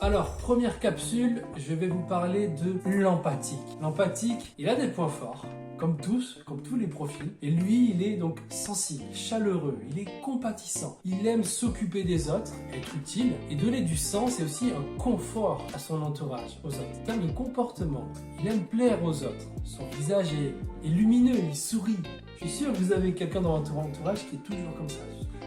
Alors, première capsule, je vais vous parler de l'empathique. L'empathique, il a des points forts, comme tous les profils. Et lui, il est donc sensible, chaleureux, il est compatissant. Il aime s'occuper des autres, être utile et donner du sens et aussi un confort à son entourage, aux autres. En termes de comportement, il aime plaire aux autres. Son visage est lumineux, il sourit. Je suis sûr que vous avez quelqu'un dans votre entourage qui est toujours comme ça.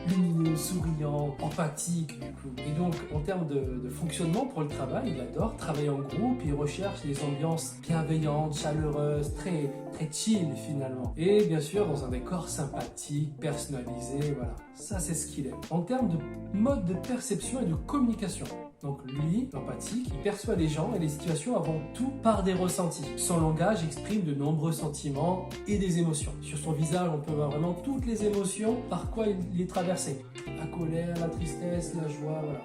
Lumineux, souriant, empathique du coup. Et donc en termes de fonctionnement pour le travail, il adore travailler en groupe, il recherche des ambiances bienveillantes, chaleureuses, très chill finalement. Et bien sûr dans un décor sympathique, personnalisé, voilà. Ça c'est ce qu'il aime. En termes de mode de perception et de communication, donc lui, l'empathique, il perçoit les gens et les situations avant tout par des ressentis. Son langage exprime de nombreux sentiments et des émotions. Sur son visage, on peut voir vraiment toutes les émotions par quoi il est traversé. La colère, la tristesse, la joie, voilà.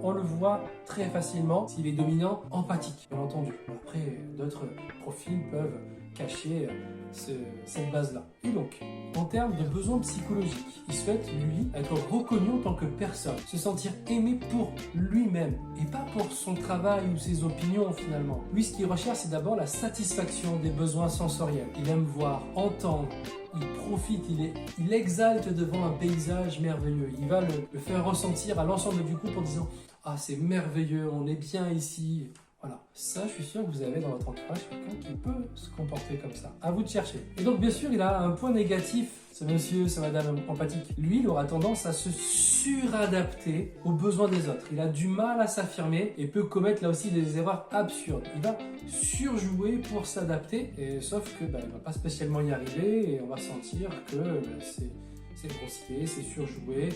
On le voit très facilement s'il est dominant, empathique, bien entendu. Après, d'autres profils peuvent cacher cette base-là. Et donc, en termes de besoins psychologiques, il souhaite, lui, être reconnu en tant que personne, se sentir aimé pour lui-même et pas pour son travail ou ses opinions finalement. Lui, ce qu'il recherche, c'est d'abord la satisfaction des besoins sensoriels. Il aime voir, entendre, il profite, il exalte devant un paysage merveilleux. Il va le faire ressentir à l'ensemble du groupe en disant « Ah, c'est merveilleux, on est bien ici ». Voilà, ça je suis sûr que vous avez dans votre entourage quelqu'un qui peut se comporter comme ça. À vous de chercher. Et donc bien sûr il a un point négatif, ce monsieur, ce madame empathique. Lui il aura tendance à se suradapter aux besoins des autres. Il a du mal à s'affirmer et peut commettre là aussi des erreurs absurdes. Il va surjouer pour s'adapter, sauf que il va pas spécialement y arriver et on va sentir que c'est grossier, c'est surjoué,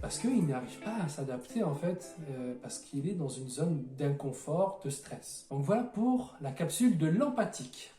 parce qu'il n'arrive pas à s'adapter en fait, parce qu'il est dans une zone d'inconfort, de stress. Donc voilà pour la capsule de l'empathique.